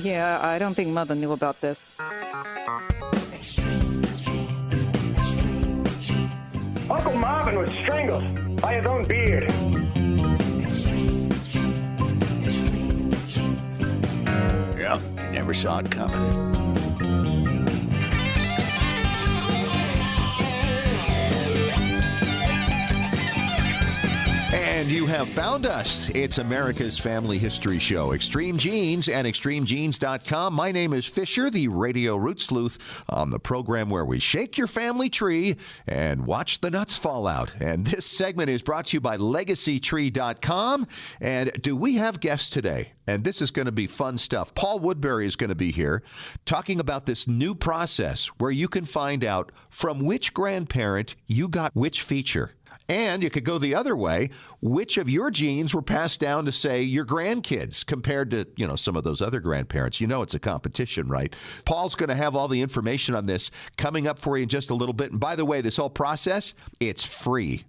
Yeah, I don't think Mother knew about this. Uncle Marvin was strangled by his own beard. Yep, you never saw it coming. And you have found us. It's America's Family History Show. Extreme Genes and ExtremeGenes.com. My name is Fisher, the radio root sleuth, on the program where we shake your family tree and watch the nuts fall out. And this segment is brought to you by LegacyTree.com. And do we have guests today? And this is going to be fun stuff. Paul Woodbury is going to be here talking about this new process where you can find out from which grandparent you got which feature. And you could go the other way. Which of your genes were passed down to, say, your grandkids compared to, some of those other grandparents? It's a competition, right? Paul's going to have all the information on this coming up for you in just a little bit. And by the way, this whole process, it's free.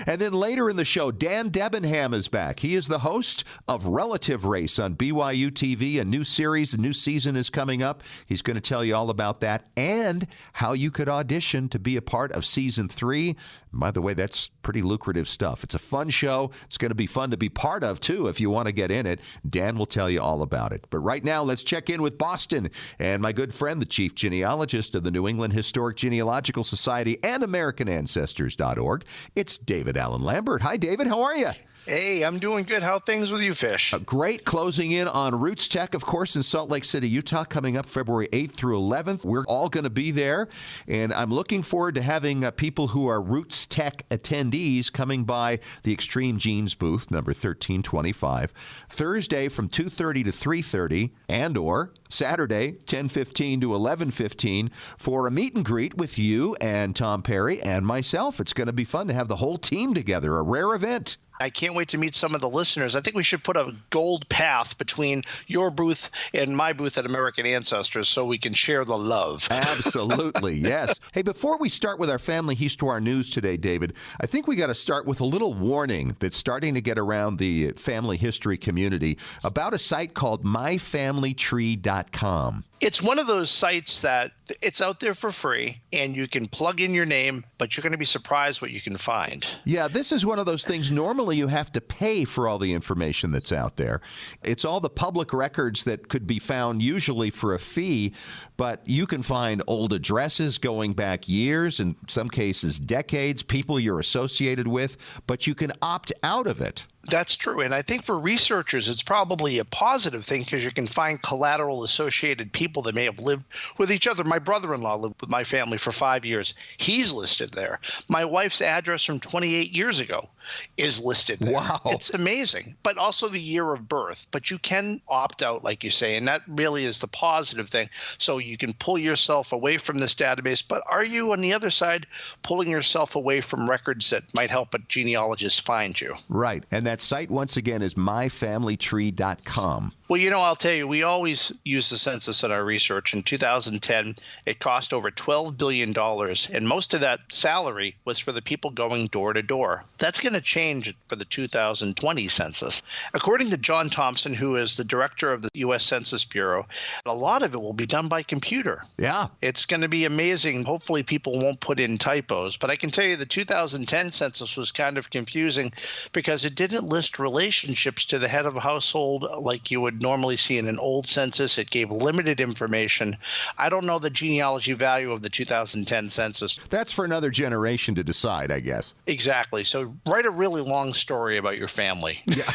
And then later in the show, Dan Debenham is back. He is the host of Relative Race on BYU-TV. A new series, a new season is coming up. He's going to tell you all about that and how you could audition to be a part of Season 3. By the way, that's pretty lucrative stuff. It's a fun show. It's going to be fun to be part of, too, if you want to get in it. Dan will tell you all about it. But right now, let's check in with Boston and my good friend, the chief genealogist of the New England Historic Genealogical Society and AmericanAncestors.org. It's David Allen Lambert. Hi, David. How are you? Hey, I'm doing good. How are things with you, Fish? Great. Closing in on Roots Tech, of course, in Salt Lake City, Utah, coming up February 8th through 11th. We're all going to be there, and I'm looking forward to having people who are Roots Tech attendees coming by the Extreme Genes booth, number 1325, Thursday from 2:30 to 3:30, and or Saturday, 10:15 to 11:15, for a meet and greet with you and Tom Perry and myself. It's going to be fun to have the whole team together, a rare event. I can't wait to meet some of the listeners. I think we should put a gold path between your booth and my booth at American Ancestors so we can share the love. Absolutely, yes. Hey, before we start with our family histoire news today, David, I think we got to start with a little warning that's starting to get around the family history community about a site called myfamilytree.com. It's one of those sites that it's out there for free, and you can plug in your name, but you're going to be surprised what you can find. Yeah, this is one of those things. Normally, you have to pay for all the information that's out there. It's all the public records that could be found usually for a fee, but you can find old addresses going back years, in some cases decades, people you're associated with, but you can opt out of it. That's true. And I think for researchers, it's probably a positive thing because you can find collateral associated people that may have lived with each other. My brother-in-law lived with my family for 5 years. He's listed there. My wife's address from 28 years ago is listed there. Wow. It's amazing. But also the year of birth. But you can opt out, like you say, and that really is the positive thing. So you can pull yourself away from this database. But are you, on the other side, pulling yourself away from records that might help a genealogist find you? Right. And that site, once again, is myfamilytree.com. Well, I'll tell you, we always use the census in our research. In 2010, it cost over $12 billion, and most of that salary was for the people going door to door. That's going to change for the 2020 census. According to John Thompson, who is the director of the U.S. Census Bureau, a lot of it will be done by computer. Yeah. It's going to be amazing. Hopefully people won't put in typos. But I can tell you the 2010 census was kind of confusing because it didn't list relationships to the head of a household like you would normally see in an old census. It gave limited information. I don't know the genealogy value of the 2010 census. That's for another generation to decide, I guess. Exactly. So write a really long story about your family. Yeah.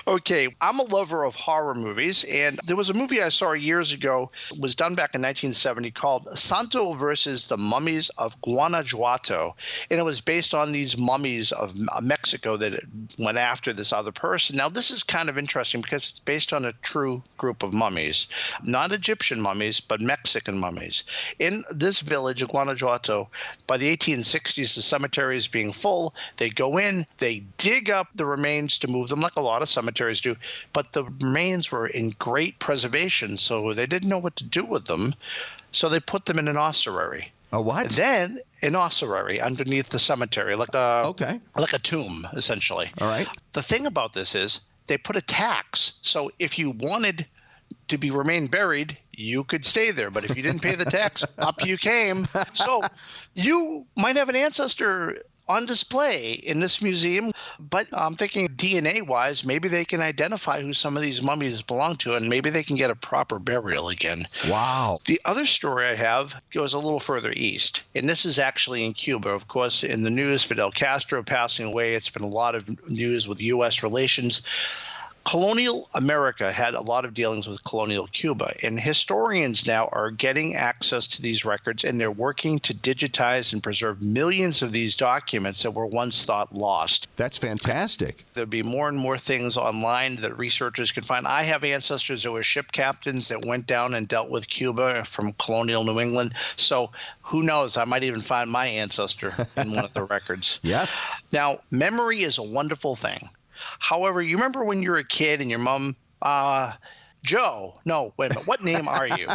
Okay. I'm a lover of horror movies, and there was a movie I saw years ago. It was done back in 1970 called Santo versus the Mummies of Guanajuato, and it was based on these mummies of Mexico that went after this other person. Now, this is kind of interesting because it's based on a true group of mummies, not Egyptian mummies, but Mexican mummies. In this village of Guanajuato, by the 1860s, the cemetery is being full. They go in, they dig up the remains to move them like a lot of cemeteries do, but the remains were in great preservation, so they didn't know what to do with them, so they put them in an ossuary. A what? And then an ossuary underneath the cemetery, like a tomb, essentially. All right. The thing about this is they put a tax. So if you wanted to remain buried, you could stay there. But if you didn't pay the tax, up you came. So you might have an ancestor on display in this museum, but I'm thinking DNA-wise, maybe they can identify who some of these mummies belong to, and maybe they can get a proper burial again. Wow. The other story I have goes a little further east, and this is actually in Cuba. Of course, in the news, Fidel Castro passing away. It's been a lot of news with U.S. relations. Colonial America had a lot of dealings with colonial Cuba, and historians now are getting access to these records, and they're working to digitize and preserve millions of these documents that were once thought lost. That's fantastic. There'll be more and more things online that researchers can find. I have ancestors that were ship captains that went down and dealt with Cuba from colonial New England. So who knows? I might even find my ancestor in one of the records. Yeah. Now, memory is a wonderful thing. However, you remember when you were a kid and your mom, Joe, no, wait a minute, what name are you?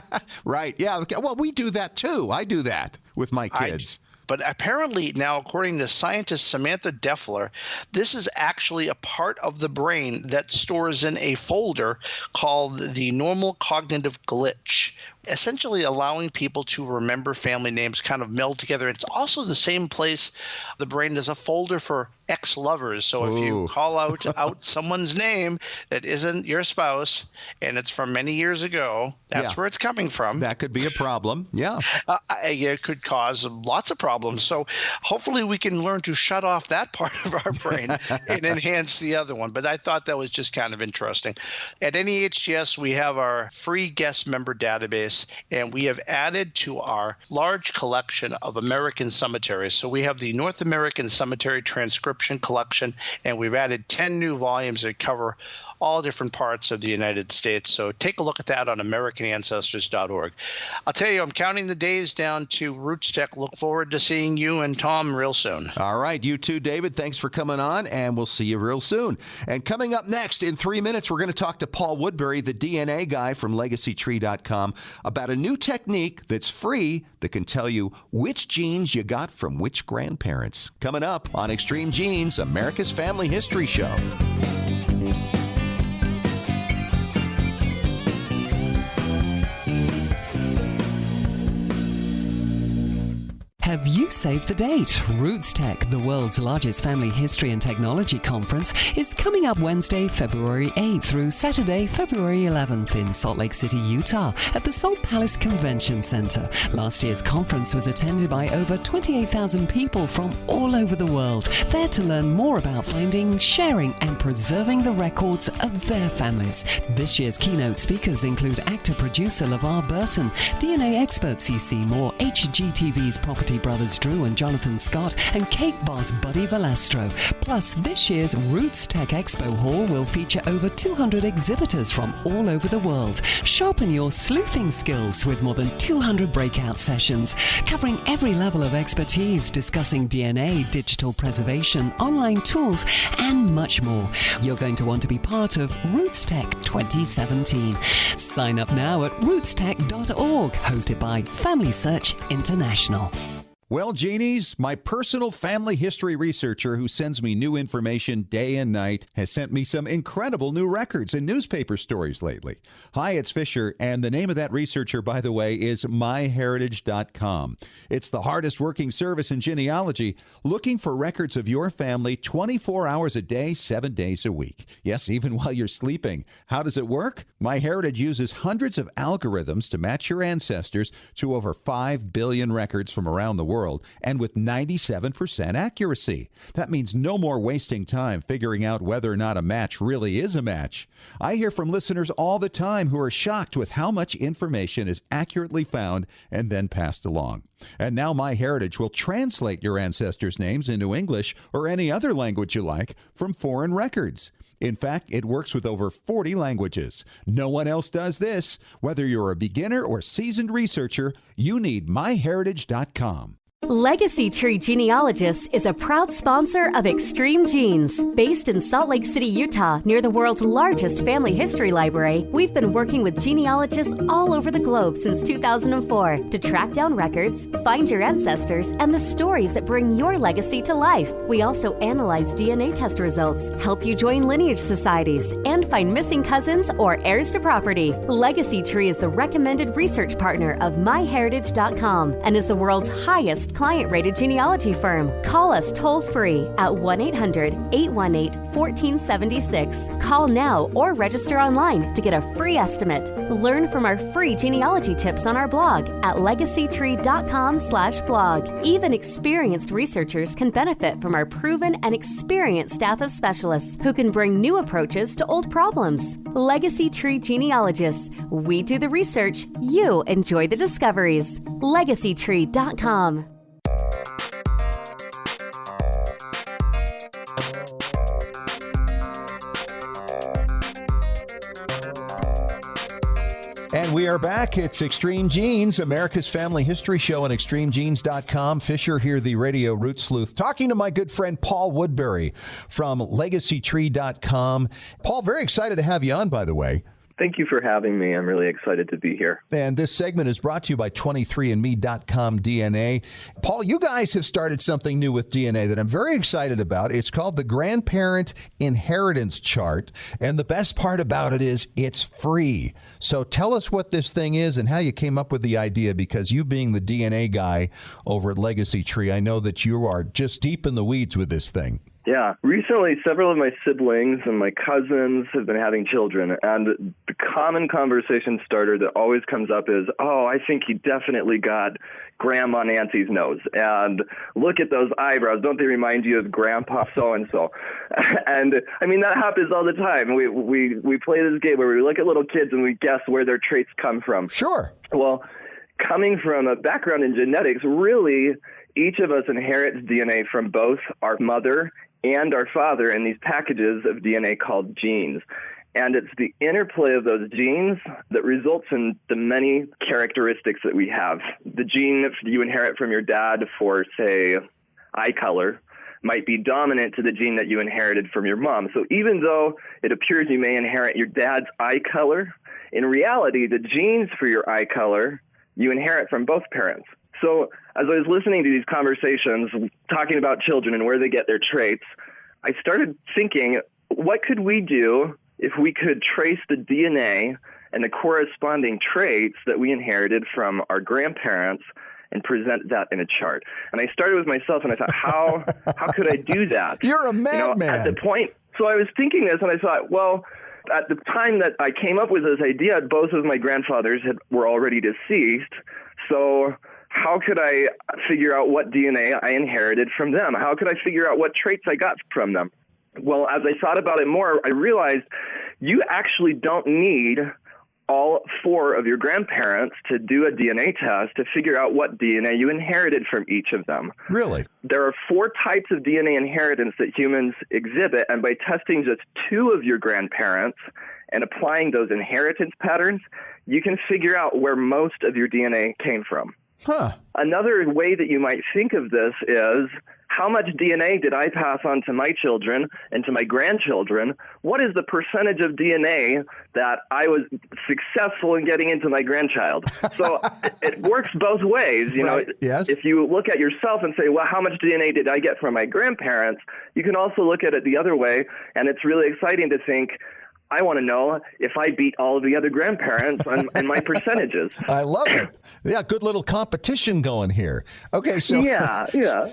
Right, yeah. Okay. Well, we do that too. I do that with my kids. But apparently now, according to scientist Samantha Deffler, this is actually a part of the brain that stores in a folder called the normal cognitive glitch, essentially allowing people to remember family names kind of meld together. It's also the same place the brain does a folder for ex-lovers. So if you call out someone's name that isn't your spouse and it's from many years ago, that's where it's coming from. That could be a problem. Yeah. It could cause lots of problems. So hopefully we can learn to shut off that part of our brain and enhance the other one. But I thought that was just kind of interesting. At NEHGS, we have our free guest member database, and we have added to our large collection of American cemeteries. So we have the North American Cemetery Transcription Collection, and we've added 10 new volumes that cover all different parts of the United States. So take a look at that on AmericanAncestors.org. I'll tell you, I'm counting the days down to Roots Tech. Look forward to seeing you and Tom real soon. All right. You too, David. Thanks for coming on, and we'll see you real soon. And coming up next, in 3 minutes, we're going to talk to Paul Woodbury, the DNA guy from LegacyTree.com, about a new technique that's free that can tell you which genes you got from which grandparents. Coming up on Extreme Genes, America's Family History Show. Have you saved the date? Roots Tech, the world's largest family history and technology conference, is coming up Wednesday, February 8th through Saturday, February 11th in Salt Lake City, Utah, at the Salt Palace Convention Center. Last year's conference was attended by over 28,000 people from all over the world, there to learn more about finding, sharing, and preserving the records of their families. This year's keynote speakers include actor-producer LeVar Burton, DNA expert C.C. Moore, HGTV's Property Brothers Drew and Jonathan Scott, and cake boss Buddy Valastro. Plus, this year's Roots Tech Expo Hall will feature over 200 exhibitors from all over the world. Sharpen your sleuthing skills with more than 200 breakout sessions, covering every level of expertise, discussing DNA, digital preservation, online tools, and much more. You're going to want to be part of Roots Tech 2017. Sign up now at rootstech.org, hosted by Family Search International. Well, Genies, my personal family history researcher who sends me new information day and night has sent me some incredible new records and newspaper stories lately. Hi, it's Fisher, and the name of that researcher, by the way, is myheritage.com. It's the hardest working service in genealogy, looking for records of your family 24 hours a day, 7 days a week. Yes, even while you're sleeping. How does it work? MyHeritage uses hundreds of algorithms to match your ancestors to over 5 billion records from around the world, and with 97% accuracy. That means no more wasting time figuring out whether or not a match really is a match. I hear from listeners all the time who are shocked with how much information is accurately found and then passed along. And now MyHeritage will translate your ancestors' names into English or any other language you like from foreign records. In fact, it works with over 40 languages. No one else does this. Whether you're a beginner or seasoned researcher, you need myheritage.com. Legacy Tree Genealogists is a proud sponsor of Extreme Genes. Based in Salt Lake City, Utah, near the world's largest family history library, we've been working with genealogists all over the globe since 2004 to track down records, find your ancestors, and the stories that bring your legacy to life. We also analyze DNA test results, help you join lineage societies, and find missing cousins or heirs to property. Legacy Tree is the recommended research partner of MyHeritage.com and is the world's highest client-rated genealogy firm. Call us toll-free at 1-800-818-1476. Call now or register online to get a free estimate. Learn from our free genealogy tips on our blog at legacytree.com/blog. Even experienced researchers can benefit from our proven and experienced staff of specialists who can bring new approaches to old problems. Legacy Tree Genealogists. We do the research. You enjoy the discoveries. LegacyTree.com. And we are back. It's Extreme Genes, America's family history show on extremegenes.com. Fisher here, the radio root sleuth, talking to my good friend Paul Woodbury from legacytree.com. Paul, very excited to have you on, by the way. Thank you for having me. I'm really excited to be here. And this segment is brought to you by 23andme.com DNA. Paul, you guys have started something new with DNA that I'm very excited about. It's called the Grandparent Inheritance Chart. And the best part about it is it's free. So tell us what this thing is and how you came up with the idea, because you being the DNA guy over at Legacy Tree, I know that you are just deep in the weeds with this thing. Yeah. Recently, several of my siblings and my cousins have been having children, and the common conversation starter that always comes up is, oh, I think he definitely got Grandma Nancy's nose, and look at those eyebrows. Don't they remind you of Grandpa so-and-so? And, I mean, that happens all the time. We play this game where we look at little kids and we guess where their traits come from. Sure. Well, coming from a background in genetics, really, each of us inherits DNA from both our mother and our father in these packages of DNA called genes. And it's the interplay of those genes that results in the many characteristics that we have. The gene that you inherit from your dad for, say, eye color might be dominant to the gene that you inherited from your mom. So even though it appears you may inherit your dad's eye color, in reality, the genes for your eye color you inherit from both parents. So as I was listening to these conversations, talking about children and where they get their traits, I started thinking, what could we do if we could trace the DNA and the corresponding traits that we inherited from our grandparents and present that in a chart? And I started with myself, and I thought, how could I do that? You're a madman. At the point, so I was thinking this, and I thought, well, at the time that I came up with this idea, both of my grandfathers were already deceased, so how could I figure out what DNA I inherited from them? How could I figure out what traits I got from them? Well, as I thought about it more, I realized you actually don't need all four of your grandparents to do a DNA test to figure out what DNA you inherited from each of them. Really? There are four types of DNA inheritance that humans exhibit, and by testing just two of your grandparents and applying those inheritance patterns, you can figure out where most of your DNA came from. Huh. Another way that you might think of this is, how much DNA did I pass on to my children and to my grandchildren? What is the percentage of DNA that I was successful in getting into my grandchild? So it works both ways. You know, yes. If you look at yourself and say, well, how much DNA did I get from my grandparents? You can also look at it the other way, and it's really exciting to think, I want to know if I beat all of the other grandparents and my percentages. I love it. Yeah, good little competition going here. Okay, so yeah.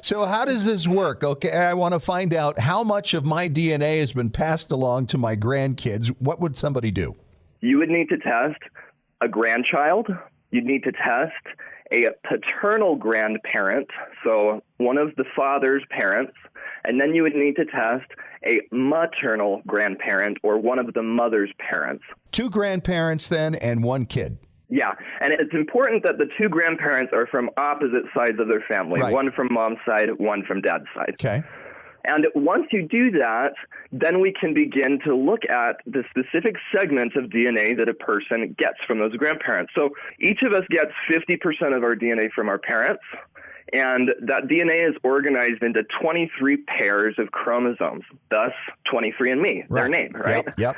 So how does this work? Okay, I want to find out how much of my DNA has been passed along to my grandkids. What would somebody do? You would need to test a grandchild. You'd need to test a paternal grandparent, so one of the father's parents, and then you would need to test a maternal grandparent or one of the mother's parents. Two grandparents then and one kid. Yeah, and it's important that the two grandparents are from opposite sides of their family, right. One from mom's side, one from dad's side. Okay. And once you do that, then we can begin to look at the specific segments of DNA that a person gets from those grandparents. So each of us gets 50% of our DNA from our parents, And that DNA is organized into 23 pairs of chromosomes, thus 23andMe, their name, right? Yep.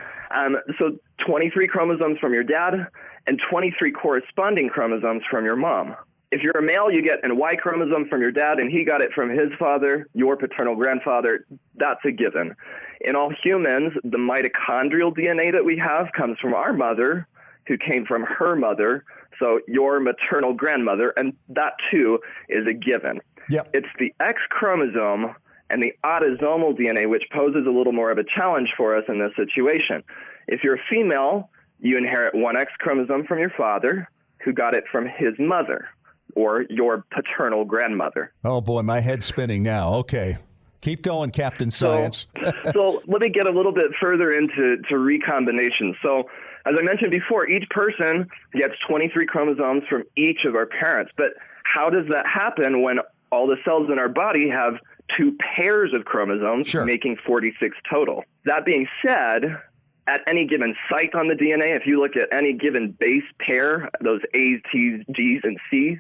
So 23 chromosomes from your dad and 23 corresponding chromosomes from your mom. If you're a male, you get a Y chromosome from your dad, and he got it from his father, your paternal grandfather. That's a given. In all humans, the mitochondrial DNA that we have comes from our mother, who came from her mother, so your maternal grandmother, and that too is a given. Yep. It's the X chromosome and the autosomal DNA which poses a little more of a challenge for us in this situation. If you're a female, you inherit one X chromosome from your father, who got it from his mother, or your paternal grandmother. Oh boy, my head's spinning now. Okay. Keep going, Captain Science. So let me get a little bit further into recombination. So as I mentioned before, each person gets 23 chromosomes from each of our parents. But how does that happen when all the cells in our body have 2 pairs of chromosomes, making 46 total? That being said, at any given site on the DNA, if you look at any given base pair, those A's, T's, G's, and C's,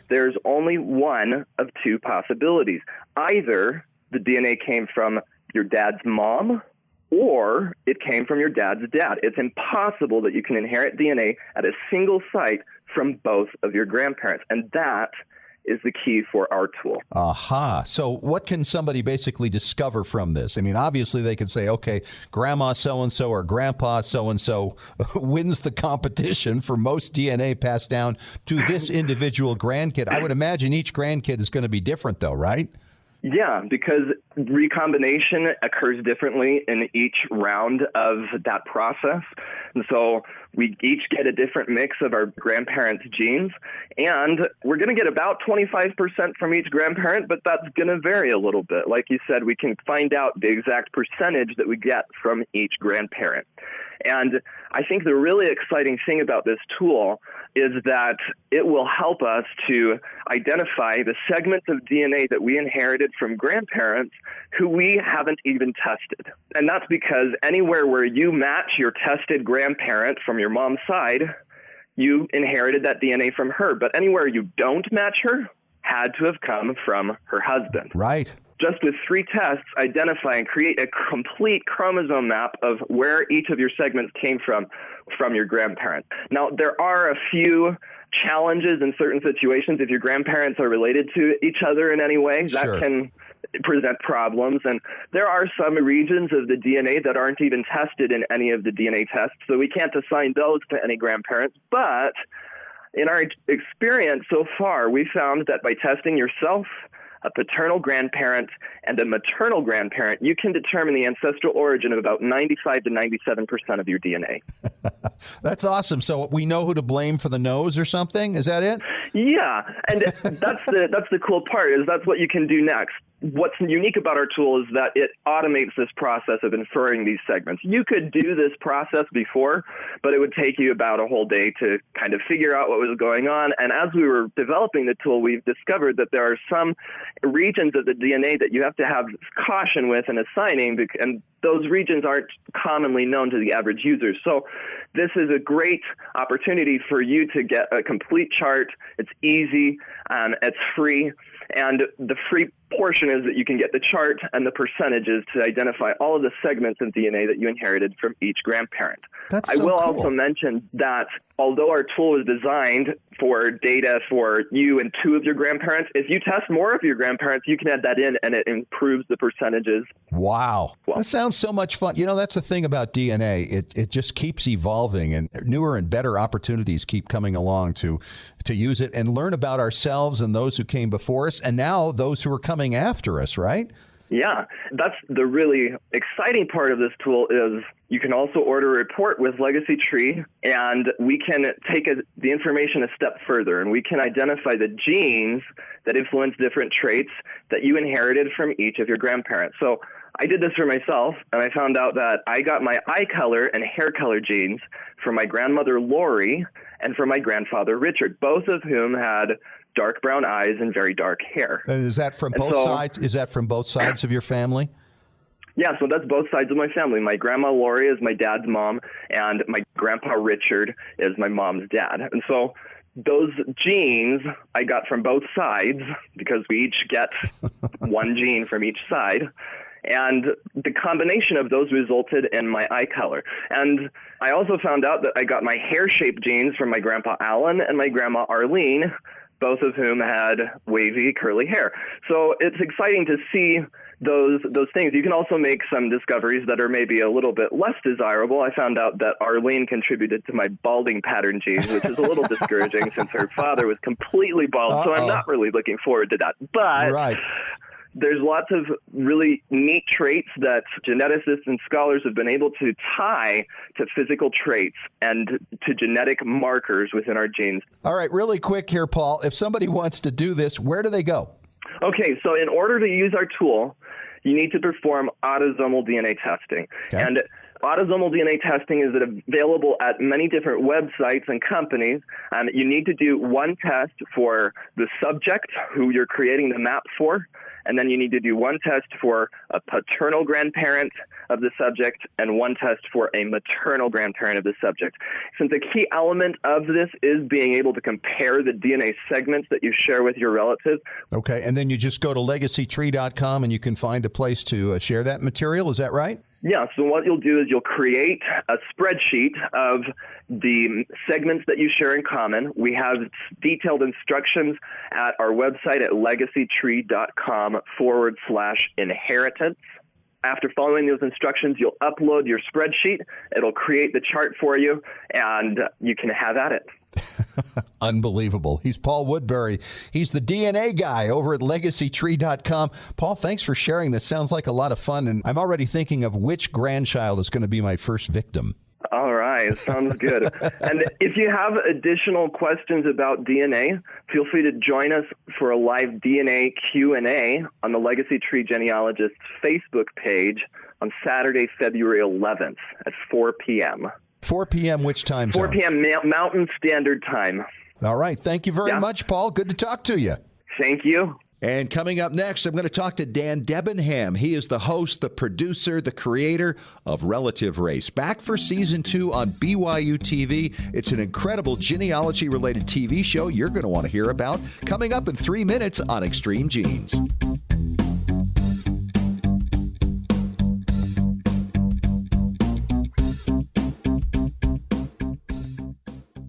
there's only one of 2 possibilities. Either the DNA came from your dad's mom, or it came from your dad's dad. It's impossible that you can inherit DNA at a single site from both of your grandparents, and that is the key for our tool. Aha. So what can somebody basically discover from this? I mean, obviously they can say, okay, grandma so-and-so or grandpa so-and-so wins the competition for most DNA passed down to this individual grandkid. I would imagine each grandkid is going to be different though, right? Yeah, because recombination occurs differently in each round of that process. And so we each get a different mix of our grandparents' genes, and we're going to get about 25% from each grandparent, but that's going to vary a little bit. Like you said, we can find out the exact percentage that we get from each grandparent. And I think the really exciting thing about this tool is that it will help us to identify the segments of DNA that we inherited from grandparents who we haven't even tested. And that's because anywhere where you match your tested grandparent from your mom's side, you inherited that DNA from her. But anywhere you don't match her had to have come from her husband. Right. Just with 3 tests, identify and create a complete chromosome map of where each of your segments came from your grandparent. Now, there are a few challenges in certain situations. If your grandparents are related to each other in any way, that can present problems. And there are some regions of the DNA that aren't even tested in any of the DNA tests, so we can't assign those to any grandparents. But in our experience so far, we found that by testing yourself, a paternal grandparent, and a maternal grandparent, you can determine the ancestral origin of about 95 to 97% of your DNA. That's awesome. So we know who to blame for the nose or something? Is that it? Yeah, and that's the cool part, is that's what you can do next. What's unique about our tool is that it automates this process of inferring these segments. You could do this process before, but it would take you about a whole day to kind of figure out what was going on. And as we were developing the tool, we've discovered that there are some regions of the DNA that you have to have caution with in assigning, and those regions aren't commonly known to the average user. So this is a great opportunity for you to get a complete chart. It's easy, it's free, and the free portion is that you can get the chart and the percentages to identify all of the segments of DNA that you inherited from each grandparent. That's so I will cool. also mention that although our tool is designed for data for you and 2 of your grandparents, if you test more of your grandparents, you can add that in and it improves the percentages. Wow. That sounds so much fun. You know, that's the thing about DNA. It just keeps evolving, and newer and better opportunities keep coming along to use it and learn about ourselves and those who came before us, and now those who are coming after us, right? Yeah, that's the really exciting part of this tool is you can also order a report with Legacy Tree, and we can take the information a step further, and we can identify the genes that influence different traits that you inherited from each of your grandparents. So I did this for myself, and I found out that I got my eye color and hair color genes from my grandmother Lori and from my grandfather Richard, both of whom had dark brown eyes and very dark hair. And is that from both sides? Is that from both sides of your family? Yeah, so that's both sides of my family. My grandma Lori is my dad's mom, and my grandpa Richard is my mom's dad. And so those genes I got from both sides because we each get one gene from each side. And the combination of those resulted in my eye color. And I also found out that I got my hair shape genes from my grandpa Alan and my grandma Arlene, both of whom had wavy, curly hair. So it's exciting to see those things. You can also make some discoveries that are maybe a little bit less desirable. I found out that Arlene contributed to my balding pattern genes, which is a little discouraging since her father was completely bald. So I'm not really looking forward to that. But there's lots of really neat traits that geneticists and scholars have been able to tie to physical traits and to genetic markers within our genes. All right, really quick here, Paul. If somebody wants to do this, where do they go? Okay, so in order to use our tool, you need to perform autosomal DNA testing. Okay. And autosomal DNA testing is available at many different websites and companies. You need to do one test for the subject who you're creating the map for, and then you need to do one test for a paternal grandparent of the subject and one test for a maternal grandparent of the subject. Since a key element of this is being able to compare the DNA segments that you share with your relatives. Okay, and then you just go to legacytree.com and you can find a place to share that material. Is that right? Yeah, so what you'll do is you'll create a spreadsheet of the segments that you share in common. We have detailed instructions at our website at legacytree.com/inheritance. After following those instructions, you'll upload your spreadsheet. It'll create the chart for you, and you can have at it. Unbelievable. He's Paul Woodbury. He's the DNA guy over at legacytree.com. Paul, thanks for sharing this. Sounds like a lot of fun, and I'm already thinking of which grandchild is going to be my first victim. All right. Sounds good. And if you have additional questions about DNA, feel free to join us for a live DNA Q&A on the Legacy Tree Genealogist Facebook page on Saturday, February 11th at 4 p.m. 4 p.m. which time zone? 4 p.m. Mountain Standard Time. All right. Thank you very much, Paul. Good to talk to you. Thank you. And coming up next, I'm going to talk to Dan Debenham. He is the host, the producer, the creator of Relative Race. Back for Season 2 on BYU-TV. It's an incredible genealogy-related TV show you're going to want to hear about. Coming up in 3 minutes on Extreme Genes.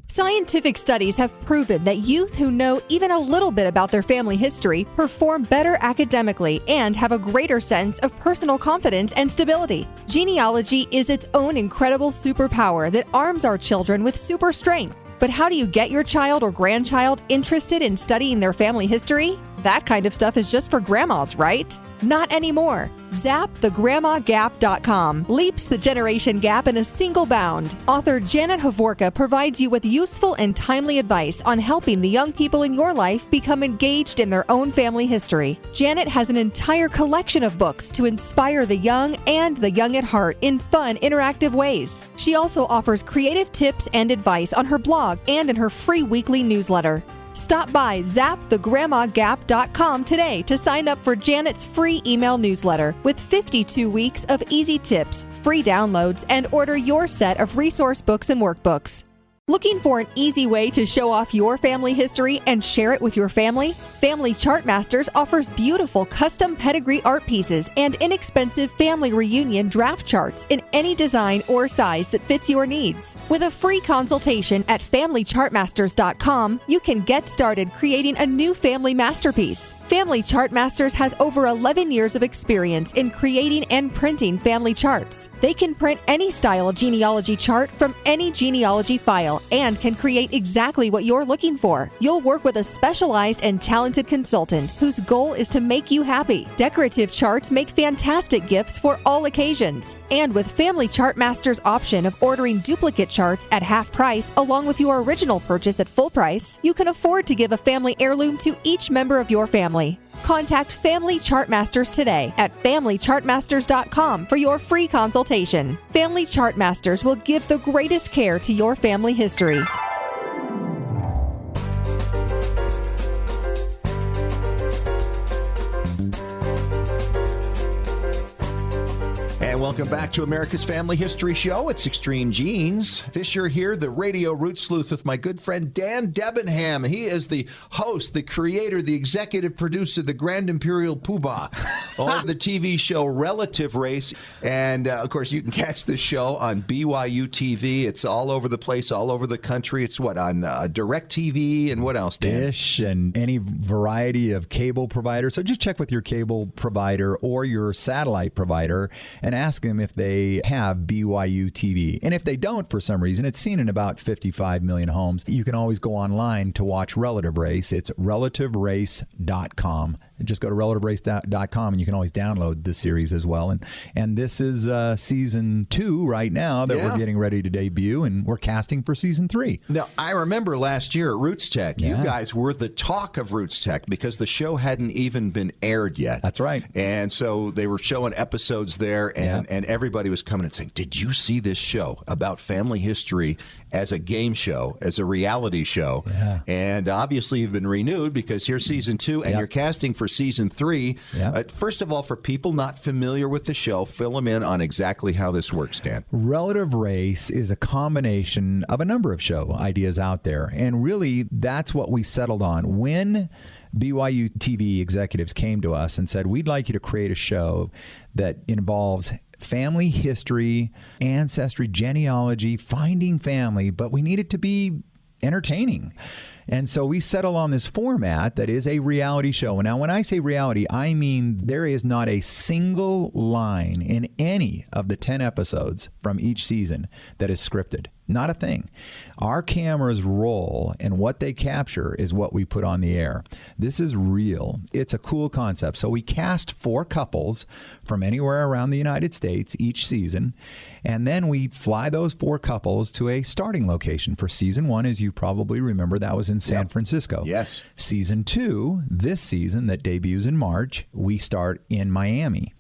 Scientific studies have proven that youth who know even a little bit about their family history perform better academically and have a greater sense of personal confidence and stability. Genealogy is its own incredible superpower that arms our children with super strength. But how do you get your child or grandchild interested in studying their family history? That kind of stuff is just for grandmas, right? Not anymore. ZapTheGrandmaGap.com leaps the generation gap in a single bound. Author Janet Hovorka provides you with useful and timely advice on helping the young people in your life become engaged in their own family history. Janet has an entire collection of books to inspire the young and the young at heart in fun, interactive ways. She also offers creative tips and advice on her blog and in her free weekly newsletter. Stop by ZapTheGrandmaGap.com today to sign up for Janet's free email newsletter with 52 weeks of easy tips, free downloads, and order your set of resource books and workbooks. Looking for an easy way to show off your family history and share it with your family? Family Chartmasters offers beautiful custom pedigree art pieces and inexpensive family reunion draft charts in any design or size that fits your needs. With a free consultation at FamilyChartmasters.com, you can get started creating a new family masterpiece. Family Chartmasters has over 11 years of experience in creating and printing family charts. They can print any style of genealogy chart from any genealogy file and can create exactly what you're looking for. You'll work with a specialized and talented consultant whose goal is to make you happy. Decorative charts make fantastic gifts for all occasions. And with Family Chartmasters' option of ordering duplicate charts at half price along with your original purchase at full price, you can afford to give a family heirloom to each member of your family. Contact Family Chartmasters today at FamilyChartmasters.com for your free consultation. Family Chartmasters will give the greatest care to your family history. And welcome Welcome back to America's Family History Show. It's Extreme Genes. Fisher here, the radio root sleuth with my good friend Dan Debenham. He is the host, the creator, the executive producer, the Grand Imperial Poobah of the TV show Relative Race. And, of course, you can catch this show on BYU-TV. It's all over the place, all over the country. It's what, on DirecTV and what else, Dan? Dish and any variety of cable providers. So just check with your cable provider or your satellite provider and ask them if they have BYU TV. And if they don't, for some reason, it's seen in about 55 million homes. You can always go online to watch Relative Race. It's relativerace.com. Just go to relativerace.com and you can always download the series as well. And this is season 2 right now that we're getting ready to debut, and we're casting for season 3. Now, I remember last year at Roots Tech, you guys were the talk of Roots Tech because the show hadn't even been aired yet. That's right. And so they were showing episodes there, and everybody was coming and saying, did you see this show about family history as a game show, as a reality show? Yeah. And obviously you've been renewed because here's season 2, and you're casting for season 3. First of all, for people not familiar with the show, fill them in on exactly how this works, Dan. Relative Race is a combination of a number of show ideas out there. And really, that's what we settled on. When BYU TV executives came to us and said, we'd like you to create a show that involves family history, ancestry, genealogy, finding family, but we need it to be entertaining. And so we settle on this format that is a reality show. Now, when I say reality, I mean there is not a single line in any of the 10 episodes from each season that is scripted. Not a thing. Our cameras roll, and what they capture is what we put on the air. This is real. It's a cool concept. So we cast 4 couples from anywhere around the United States each season, and then we fly those 4 couples to a starting location. For season 1, as you probably remember, that was in San Francisco. Yes. Season 2, this season that debuts in March, we start in Miami.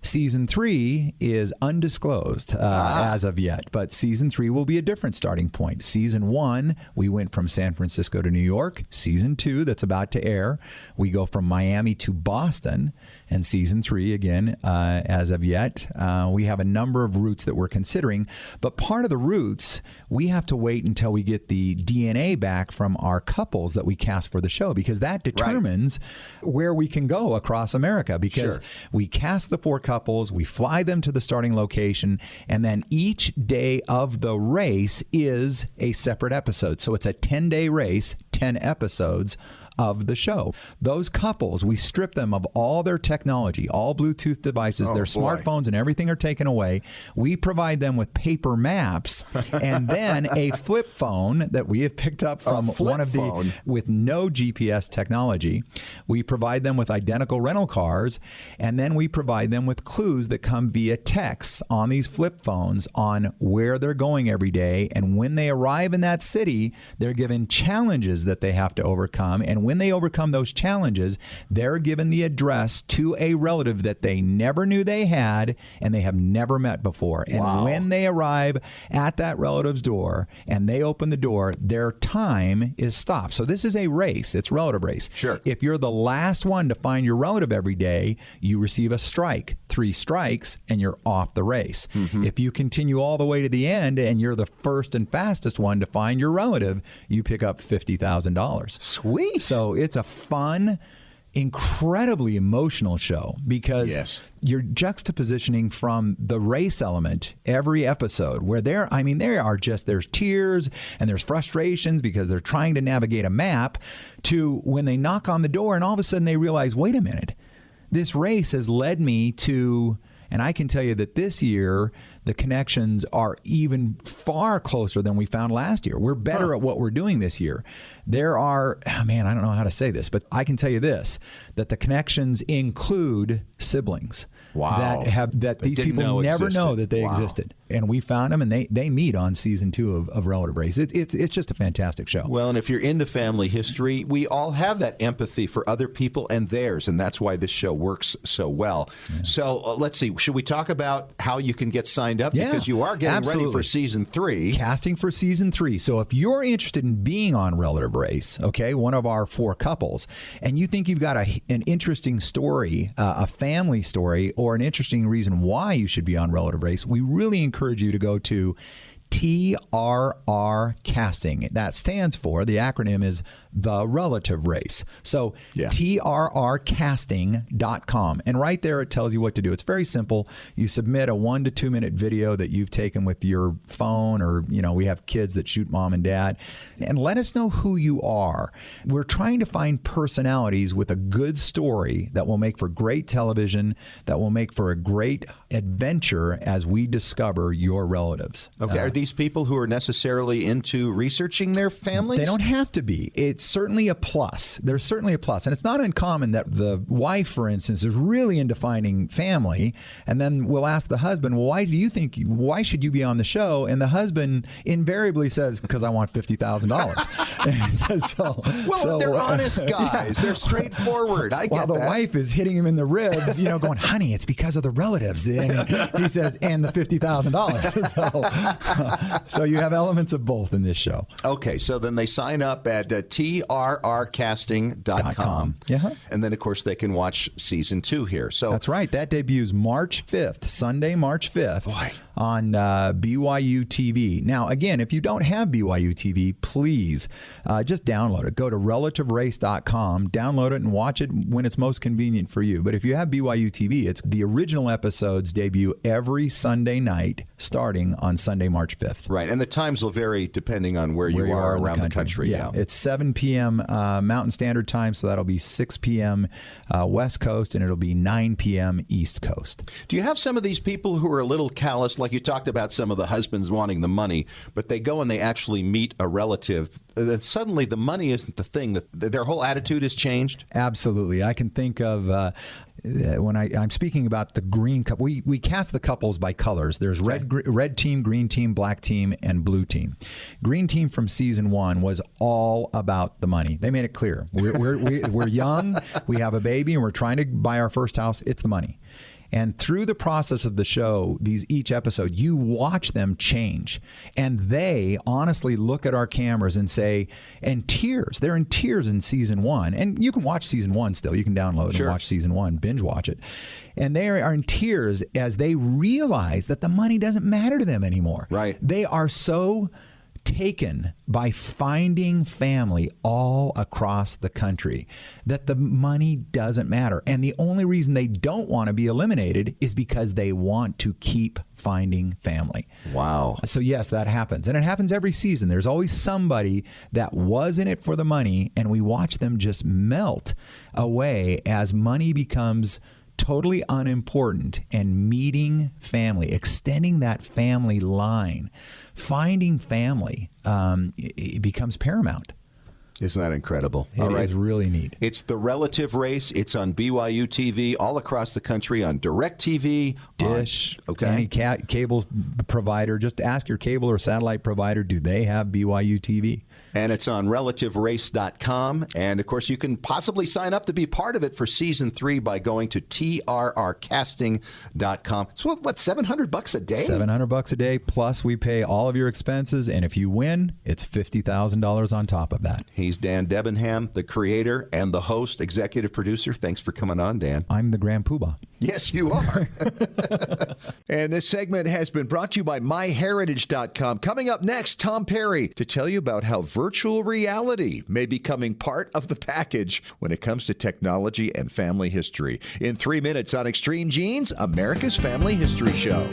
Season 3 is undisclosed as of yet, but Season 3 will be a different starting point. Season 1, we went from San Francisco to New York. Season 2, that's about to air, we go from Miami to Boston. And Season 3, again, as of yet, we have a number of routes that we're considering. But part of the routes, we have to wait until we get the DNA back from our couples that we cast for the show, because that determines where we can go across America. Because we cast the 4 couples, we fly them to the starting location, and then each day of the race is a separate episode. So it's a 10-day race, 10 episodes of the show. Those couples, we strip them of all their technology, all Bluetooth devices, their smartphones and everything are taken away. We provide them with paper maps and then a flip phone that we have picked up from one of the, with no GPS technology. We provide them with identical rental cars, and then we provide them with clues that come via texts on these flip phones on where they're going every day. And when they arrive in that city, they're given challenges that they have to overcome. And when they overcome those challenges, they're given the address to a relative that they never knew they had and they have never met before. And when they arrive at that relative's door and they open the door, their time is stopped. So this is a race. It's relative race. Sure. If you're the last one to find your relative every day, you receive a strike. 3 strikes and you're off the race. If you continue all the way to the end and you're the first and fastest one to find your relative, you pick up $50,000. Sweet. So it's a fun, incredibly emotional show because you're juxtapositioning from the race element every episode where there are just, there's tears and there's frustrations because they're trying to navigate a map, to when they knock on the door and all of a sudden they realize, wait a minute, this race has led me to, and I can tell you that this year, the connections are even far closer than we found last year. We're better at what we're doing this year. There are, I don't know how to say this, but I can tell you this, that the connections include siblings. That these people never know that they existed. And we found them, and they meet on season 2 of Relative Race. It's just a fantastic show. Well, and if you're into family history, we all have that empathy for other people and theirs, and that's why this show works so well. So let's see, should we talk about how you can get signed signed up because you are getting ready for season 3. Casting for season 3. So if you're interested in being on Relative Race, okay, one of our 4 couples, and you think you've got an interesting story, a family story, or an interesting reason why you should be on Relative Race, we really encourage you to go to TRR Casting. That stands for, the acronym is The Relative Race. So TRRcasting.com. And right there it tells you what to do. It's very simple. You submit a 1 to 2 minute video that you've taken with your phone, or, we have kids that shoot mom and dad, and let us know who you are. We're trying to find personalities with a good story that will make for great television, that will make for a great adventure as we discover your relatives. Okay. Are these people who are necessarily into researching their families? They don't have to be. It's certainly a plus. There's certainly a plus. And it's not uncommon that the wife, for instance, is really into finding family. And then we'll ask the husband, well, why should you be on the show? And the husband invariably says, because I want $50,000. They're honest guys. Yeah. They're straightforward. I get While the that. wife is hitting him in the ribs, going, honey, it's because of the relatives. And he says, and the $50,000. So you have elements of both in this show. Okay, so then they sign up at trrcasting.com. And then, of course, they can watch season 2 here. So that's right. That debuts March 5th, Sunday, March 5th on BYU-TV. Now, again, if you don't have BYU-TV, please just download it. Go to relativerace.com, download it, and watch it when it's most convenient for you. But if you have BYU-TV, it's the original episodes debut every Sunday night starting on Sunday, March 5th. Right, and the times will vary depending on where you are around the country. Yeah, it's 7 p.m. Mountain Standard Time, so that'll be 6 p.m. West Coast, and it'll be 9 p.m. East Coast. Do you have some of these people who are a little callous, like you talked about some of the husbands wanting the money, but they go and they actually meet a relative, then suddenly the money isn't the thing, their whole attitude has changed? Absolutely. I can think of... when I'm speaking about the green couple, we cast the couples by colors. There's red team, green team, black team, and blue team. Green team from season 1 was all about the money. They made it clear. We're young, we have a baby, and we're trying to buy our first house. It's the money. And through the process of the show, each episode, you watch them change. And they honestly look at our cameras and say, and tears. They're in tears in season 1. And you can watch season 1 still. You can download and watch season 1, binge watch it. And they are in tears as they realize that the money doesn't matter to them anymore. Right. They are so taken by finding family all across the country that the money doesn't matter. And the only reason they don't want to be eliminated is because they want to keep finding family. Wow. So yes, that happens. And it happens every season. There's always somebody that was in it for the money, and we watch them just melt away as money becomes totally unimportant, and meeting family, extending that family line, finding family, it becomes paramount. Isn't that incredible? It is really neat. It's The Relative Race. It's on BYU-TV all across the country on DirecTV, Dish, any cable provider. Just ask your cable or satellite provider, do they have BYU-TV? And it's on relativerace.com. And, of course, you can possibly sign up to be part of it for Season 3 by going to trrcasting.com. It's what, $700 a day? $700 a day, plus we pay all of your expenses. And if you win, it's $50,000 on top of that. He's Dan Debenham, the creator and the host, executive producer. Thanks for coming on, Dan. I'm the Grand Poobah. Yes, you are. And this segment has been brought to you by MyHeritage.com. Coming up next, Tom Perry to tell you about how virtual reality may be becoming part of the package when it comes to technology and family history. In 3 minutes on Extreme Genes, America's Family History Show.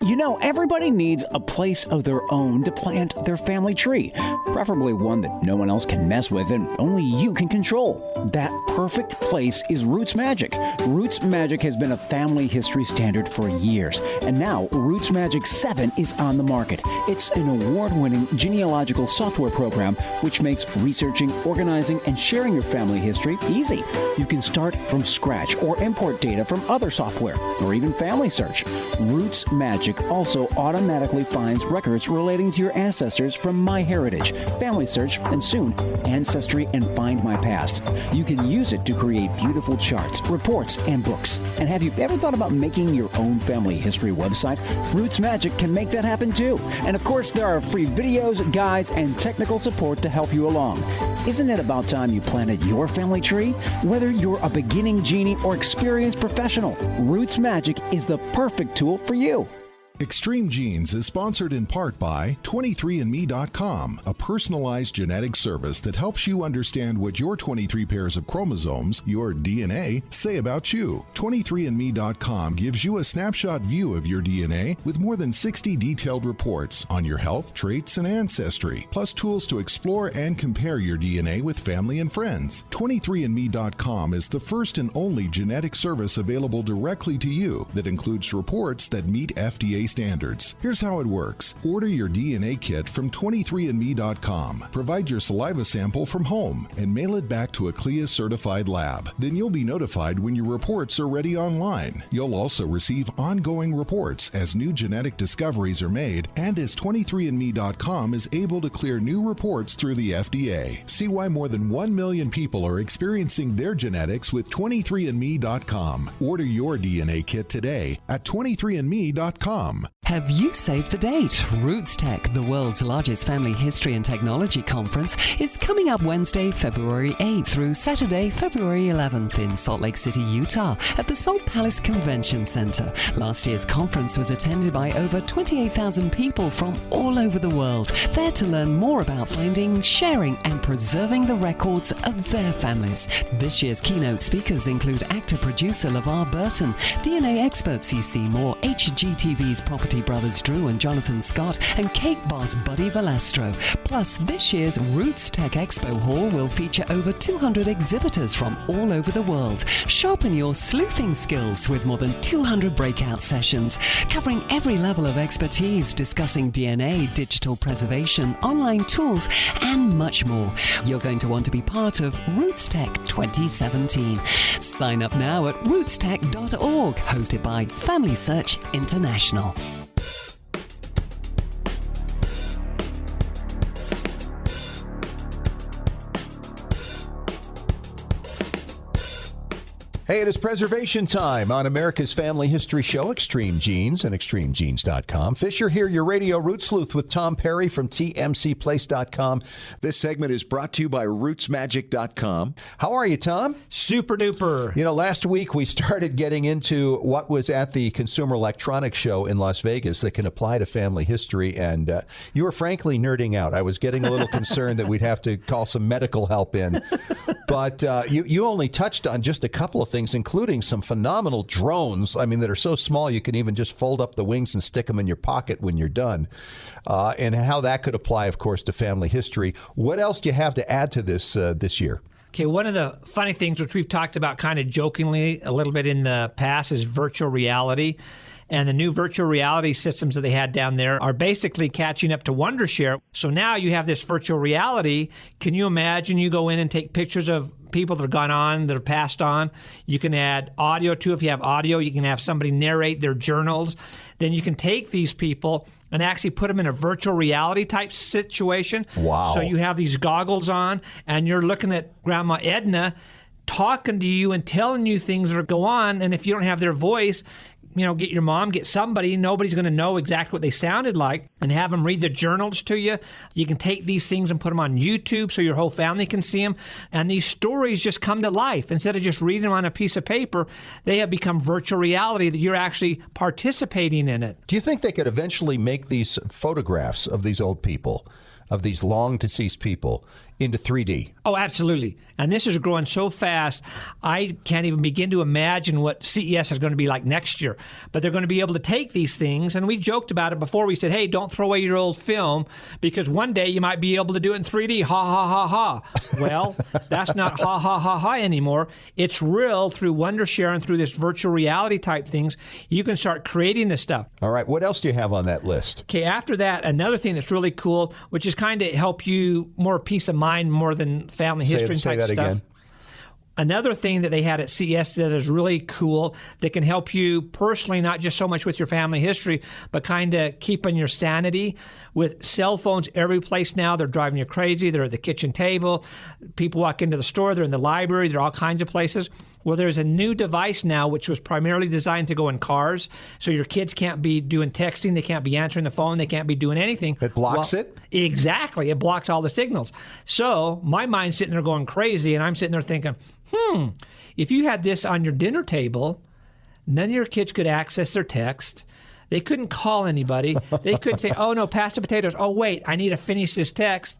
You know, everybody needs a place of their own to plant their family tree, preferably one that no one else can mess with and only you can control. That perfect place is Roots Magic. Roots Magic has been a family history standard for years, and now Roots Magic 7 is on the market. It's an award-winning genealogical software program which makes researching, organizing, and sharing your family history easy. You can start from scratch or import data from other software, or even Family Search. Roots Magic also automatically finds records relating to your ancestors from MyHeritage, Family Search, and soon Ancestry and Find My Past. You can use it to create beautiful charts, reports, and books. And have you ever thought about making your own family history website? Roots Magic can make that happen too. And of course, there are free videos, guides, and technical support to help you along. Isn't it about time you planted your family tree? Whether you're a beginning genie or experienced professional, Roots Magic is the perfect tool for you. Extreme Genes is sponsored in part by 23andme.com, a personalized genetic service that helps you understand what your 23 pairs of chromosomes, your DNA, say about you. 23andme.com gives you a snapshot view of your DNA with more than 60 detailed reports on your health, traits, and ancestry, plus tools to explore and compare your DNA with family and friends. 23andme.com is the first and only genetic service available directly to you that includes reports that meet FDA standards. Here's how it works. Order your DNA kit from 23andme.com. Provide your saliva sample from home and mail it back to a CLIA-certified lab. Then you'll be notified when your reports are ready online. You'll also receive ongoing reports as new genetic discoveries are made and as 23andme.com is able to clear new reports through the FDA. See why more than 1 million people are experiencing their genetics with 23andme.com. Order your DNA kit today at 23andme.com. Have you saved the date? Roots Tech, the world's largest family history and technology conference, is coming up Wednesday, February 8th through Saturday, February 11th in Salt Lake City, Utah at the Salt Palace Convention Center. Last year's conference was attended by over 28,000 people from all over the world, there to learn more about finding, sharing, and preserving the records of their families. This year's keynote speakers include actor-producer LeVar Burton, DNA expert CC Moore, HGTV's Property Brothers Drew and Jonathan Scott, and cake boss Buddy Valastro. Plus, this year's Roots Tech Expo Hall will feature over 200 exhibitors from all over the world. Sharpen your sleuthing skills with more than 200 breakout sessions, covering every level of expertise, discussing DNA, digital preservation, online tools, and much more. You're going to want to be part of Roots Tech 2017. Sign up now at rootstech.org, hosted by Family Search International. Hey, it is preservation time on America's Family History Show, Extreme Genes and extremegenes.com. Fisher here, your radio root sleuth with Tom Perry from tmcplace.com. This segment is brought to you by rootsmagic.com. How are you, Tom? Super duper. You know, last week we started getting into what was at the Consumer Electronics Show in Las Vegas that can apply to family history, and you were frankly nerding out. I was getting a little concerned that we'd have to call some medical help in. But you only touched on just a couple of things, including some phenomenal drones. I mean, that are so small you can even just fold up the wings and stick them in your pocket when you're done. And how that could apply, of course, to family history. What else do you have to add to this this year? Okay, one of the funny things which we've talked about kind of jokingly a little bit in the past is virtual reality. And the new virtual reality systems that they had down there are basically catching up to Wondershare. So now you have this virtual reality. Can you imagine you go in and take pictures of people that have gone on, that have passed on? You can add audio to it. If you have audio, you can have somebody narrate their journals. Then you can take these people and actually put them in a virtual reality type situation. Wow. So you have these goggles on and you're looking at Grandma Edna talking to you and telling you things that go on. And if you don't have their voice, you know, get your mom, get somebody. Nobody's going to know exactly what they sounded like, and have them read the journals to you. You can take these things and put them on YouTube so your whole family can see them. And these stories just come to life. Instead of just reading them on a piece of paper, they have become virtual reality that you're actually participating in it. Do you think they could eventually make these photographs of these old people, of these long deceased people, into 3D? Oh, absolutely. And this is growing so fast, I can't even begin to imagine what CES is going to be like next year. But they're going to be able to take these things, and we joked about it before. We said, hey, don't throw away your old film, because one day you might be able to do it in 3D. Ha, ha, ha, ha. Well, that's not ha, ha, ha, ha anymore. It's real through Wondershare and through this virtual reality type things. You can start creating this stuff. All right. What else do you have on that list? Okay, after that, another thing that's really cool, which is kind of help you more peace of mind more than family history and type stuff. Again. Another thing that they had at CES that is really cool that can help you personally, not just so much with your family history, but kind of keeping your sanity. With cell phones every place now, they're driving you crazy. They're at the kitchen table. People walk into the store. They're in the library. They're all kinds of places. Well, there's a new device now which was primarily designed to go in cars. So your kids can't be doing texting. They can't be answering the phone. They can't be doing anything. It blocks it? Exactly. It blocks all the signals. So my mind's sitting there going crazy, and I'm sitting there thinking, if you had this on your dinner table, none of your kids could access their text. They couldn't call anybody. They couldn't say, oh, no, pass the potatoes. Oh, wait, I need to finish this text.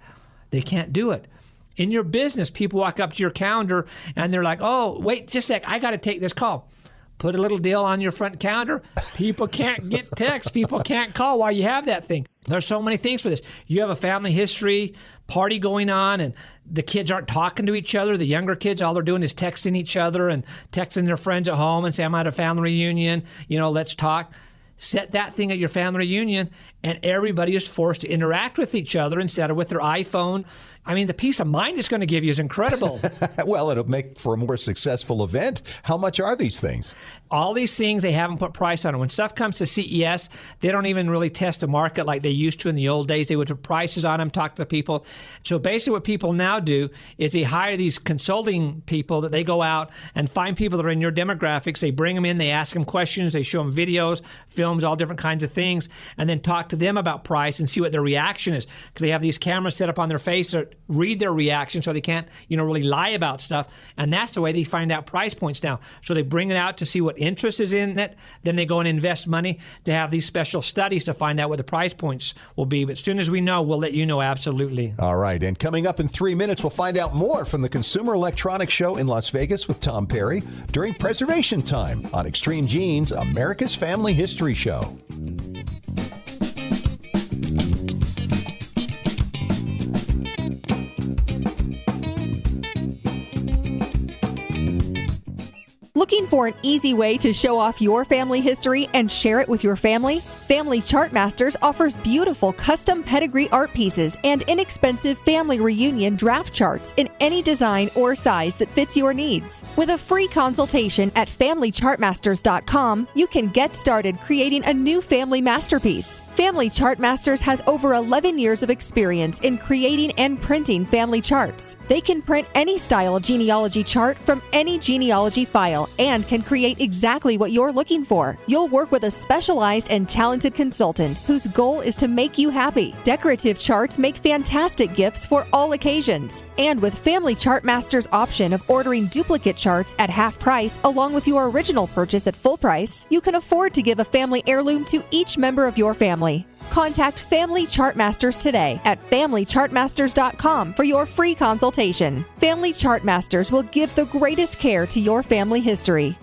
They can't do it. In your business, people walk up to your calendar, and they're like, oh, wait just a sec, I got to take this call. Put a little deal on your front counter. People can't get text. People can't call while you have that thing. There's so many things for this. You have a family history party going on, and the kids aren't talking to each other. The younger kids, all they're doing is texting each other and texting their friends at home and say, I'm at a family reunion, let's talk. Set that thing at your family reunion, and everybody is forced to interact with each other instead of with their iPhone. I mean, the peace of mind it's going to give you is incredible. Well, it'll make for a more successful event. How much are these things? All these things, they haven't put price on them. When stuff comes to CES, they don't even really test the market like they used to in the old days. They would put prices on them, talk to people. So basically what people now do is they hire these consulting people that they go out and find people that are in your demographics. They bring them in, they ask them questions, they show them videos, films, all different kinds of things, and then talk to them about price and see what their reaction is. Because they have these cameras set up on their face that read their reaction so they can't, really lie about stuff. And that's the way they find out price points now. So they bring it out to see what interest is in it. Then they go and invest money to have these special studies to find out what the price points will be. But as soon as we know, we'll let you know absolutely. All right. And coming up in 3 minutes, we'll find out more from the Consumer Electronics Show in Las Vegas with Tom Perry during Preservation Time on Extreme Genes, America's Family History Show. Looking for an easy way to show off your family history and share it with your family? Family Chartmasters offers beautiful custom pedigree art pieces and inexpensive family reunion draft charts in any design or size that fits your needs. With a free consultation at FamilyChartmasters.com, you can get started creating a new family masterpiece. Family Chartmasters has over 11 years of experience in creating and printing family charts. They can print any style genealogy chart from any genealogy file and can create exactly what you're looking for. You'll work with a specialized and talented consultant whose goal is to make you happy. Decorative charts make fantastic gifts for all occasions. And with Family Chartmasters' option of ordering duplicate charts at half price along with your original purchase at full price, you can afford to give a family heirloom to each member of your family. Contact Family Chartmasters today at FamilyChartmasters.com for your free consultation. Family Chartmasters will give the greatest care to your family history.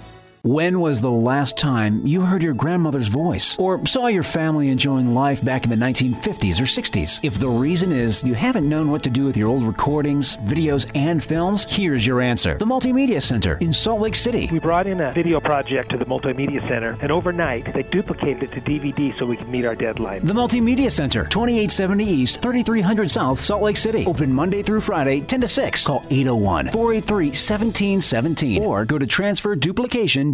When was the last time you heard your grandmother's voice or saw your family enjoying life back in the 1950s or 60s? If the reason is you haven't known what to do with your old recordings, videos, and films, here's your answer. The Multimedia Center in Salt Lake City. We brought in a video project to the Multimedia Center, and overnight they duplicated it to DVD so we could meet our deadline. The Multimedia Center, 2870 East, 3300 South, Salt Lake City. Open Monday through Friday, 10 to 6. Call 801-483-1717 or go to transferduplication.com.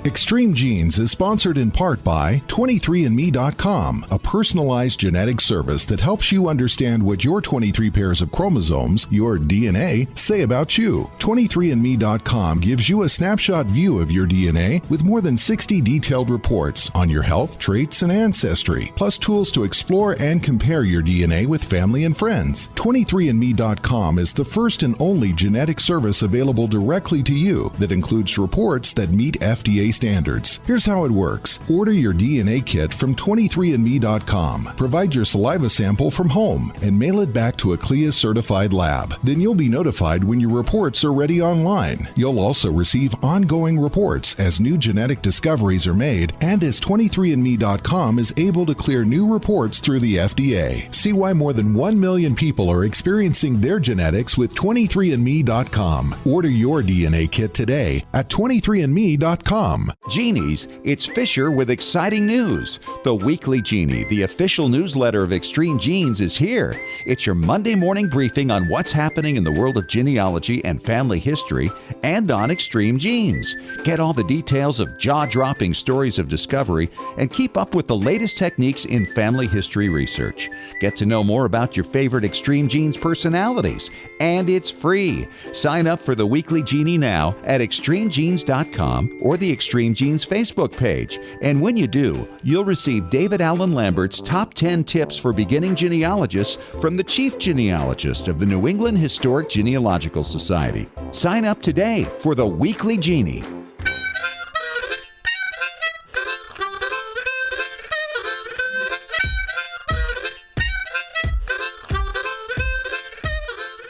Extreme Genes is sponsored in part by 23andme.com, a personalized genetic service that helps you understand what your 23 pairs of chromosomes, your DNA, say about you. 23andme.com gives you a snapshot view of your DNA with more than 60 detailed reports on your health, traits, and ancestry, plus tools to explore and compare your DNA with family and friends. 23andme.com is the first and only genetic service available directly to you that includes reports that meet FDA standards. Here's how it works. Order your DNA kit from 23andme.com. Provide your saliva sample from home and mail it back to a CLIA-certified lab. Then you'll be notified when your reports are ready online. You'll also receive ongoing reports as new genetic discoveries are made and as 23andme.com is able to clear new reports through the FDA. See why more than 1 million people are experiencing their genetics with 23andme.com. Order your DNA kit today at 23andme.com 23andme.com. Genies, it's Fisher with exciting news. The Weekly Genie, the official newsletter of Extreme Genes, is here. It's your Monday morning briefing on what's happening in the world of genealogy and family history and on Extreme Genes. Get all the details of jaw-dropping stories of discovery and keep up with the latest techniques in family history research. Get to know more about your favorite Extreme Genes personalities. And it's free. Sign up for the Weekly Genie now at extremegenes.com or the Extreme Genes Facebook page. And when you do, you'll receive David Allen Lambert's top 10 tips for beginning genealogists from the chief genealogist of the New England Historic Genealogical Society. Sign up today for the Weekly Genie.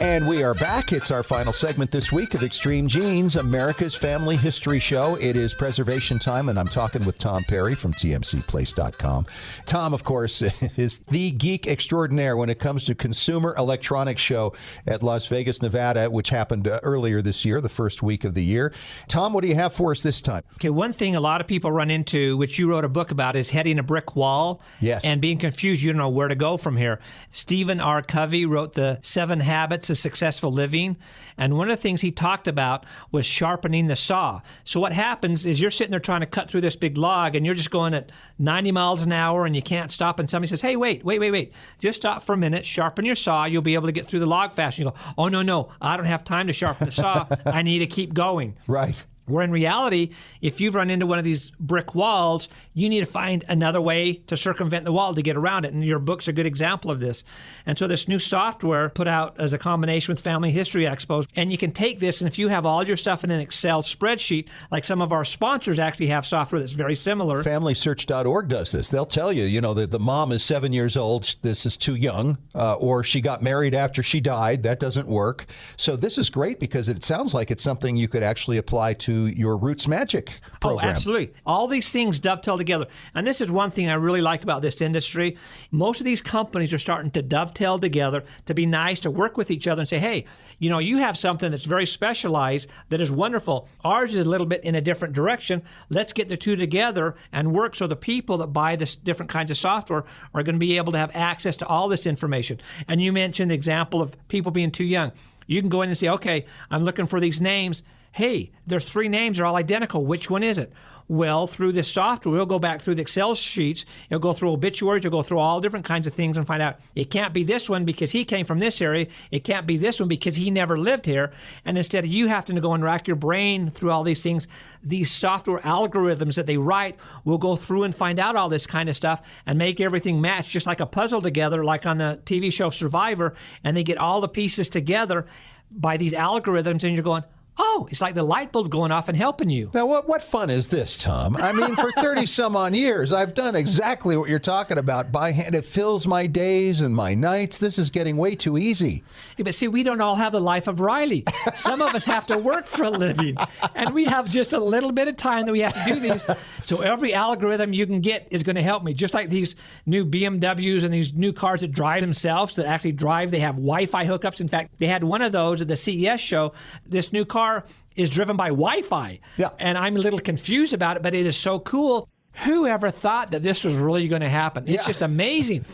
And we are back. It's our final segment this week of Extreme Genes, America's Family History Show. It is preservation time, and I'm talking with Tom Perry from tmcplace.com. Tom, of course, is the geek extraordinaire when it comes to Consumer Electronics Show at Las Vegas, Nevada, which happened earlier this year, the first week of the year. Tom, what do you have for us this time? Okay, one thing a lot of people run into, which you wrote a book about, is hitting a brick wall. Yes. And being confused, you don't know where to go from here. Stephen R. Covey wrote the 7 Habits of Successful Living, and one of the things he talked about was sharpening the saw. So what happens is you're sitting there trying to cut through this big log, and you're just going at 90 miles an hour, and you can't stop, and somebody says, hey, wait. Just stop for a minute, sharpen your saw, you'll be able to get through the log faster. You go, oh, no, I don't have time to sharpen the saw. I need to keep going. Right. Where in reality, if you've run into one of these brick walls, you need to find another way to circumvent the wall to get around it. And your book's a good example of this. And so this new software put out as a combination with Family History Expos. And you can take this, and if you have all your stuff in an Excel spreadsheet, like some of our sponsors actually have software that's very similar. FamilySearch.org does this. They'll tell you, that the mom is 7 years old, this is too young, or she got married after she died. That doesn't work. So this is great because it sounds like it's something you could actually apply to your Roots Magic program. Oh, absolutely. All these things dovetail together. And this is one thing I really like about this industry. Most of these companies are starting to dovetail together to be nice, to work with each other and say, hey, you have something that's very specialized that is wonderful. Ours is a little bit in a different direction. Let's get the two together and work so the people that buy this different kinds of software are going to be able to have access to all this information. And you mentioned the example of people being too young. You can go in and say, okay, I'm looking for these names. Hey, there's 3 names, they're all identical. Which one is it? Well, through this software, we'll go back through the Excel sheets. You'll go through obituaries. You'll go through all different kinds of things and find out it can't be this one because he came from this area. It can't be this one because he never lived here. And instead of you having to go and rack your brain through all these things, these software algorithms that they write will go through and find out all this kind of stuff and make everything match just like a puzzle together, like on the TV show Survivor. And they get all the pieces together by these algorithms, and you're going, oh, it's like the light bulb going off and helping you. Now, what fun is this, Tom? I mean, for 30-some-odd years, I've done exactly what you're talking about by hand. It fills my days and my nights. This is getting way too easy. Yeah, but see, we don't all have the life of Riley. Some of us have to work for a living, and we have just a little bit of time that we have to do these. So every algorithm you can get is going to help me, just like these new BMWs and these new cars that drive themselves, that actually drive. They have Wi-Fi hookups. In fact, they had one of those at the CES show. This new car is driven by Wi-Fi. Yeah. And I'm a little confused about it, but it is so cool. Who ever thought that this was really going to happen? It's just amazing.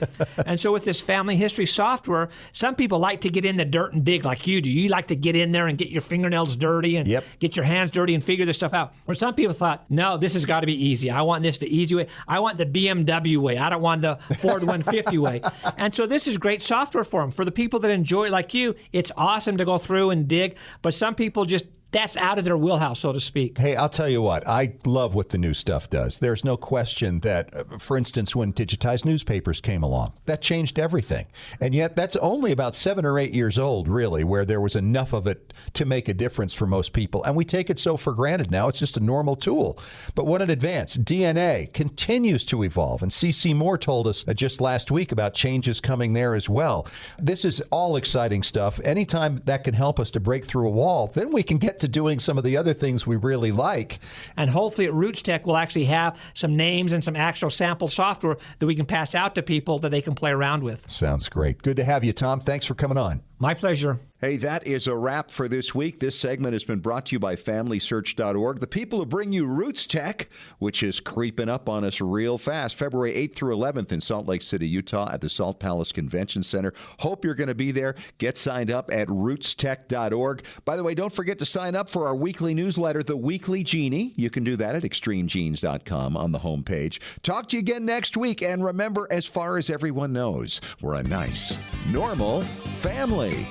And so with this family history software, some people like to get in the dirt and dig like you do. You like to get in there and get your fingernails dirty and get your hands dirty and figure this stuff out. Or some people thought, no, this has got to be easy. I want this the easy way. I want the BMW way. I don't want the Ford 150 way. And so this is great software for them. For the people that enjoy it like you, it's awesome to go through and dig. But some people just, that's out of their wheelhouse, so to speak. Hey, I'll tell you what, I love what the new stuff does. There's no question that, for instance, when digitized newspapers came along, that changed everything. And yet that's only about 7 or 8 years old, really, where there was enough of it to make a difference for most people. And we take it so for granted now. It's just a normal tool. But what an advance. DNA continues to evolve. And C.C. Moore told us just last week about changes coming there as well. This is all exciting stuff. Anytime that can help us to break through a wall, then we can get to doing some of the other things we really like. And hopefully at Roots Tech we'll actually have some names and some actual sample software that we can pass out to people that they can play around with. Sounds great. Good to have you, Tom. Thanks for coming on. My pleasure. Hey, that is a wrap for this week. This segment has been brought to you by FamilySearch.org, the people who bring you Roots Tech, which is creeping up on us real fast. February 8th through 11th in Salt Lake City, Utah at the Salt Palace Convention Center. Hope you're going to be there. Get signed up at rootstech.org. By the way, don't forget to sign up for our weekly newsletter, The Weekly Genie. You can do that at extremegenes.com on the homepage. Talk to you again next week. And remember, as far as everyone knows, we're a nice, normal family.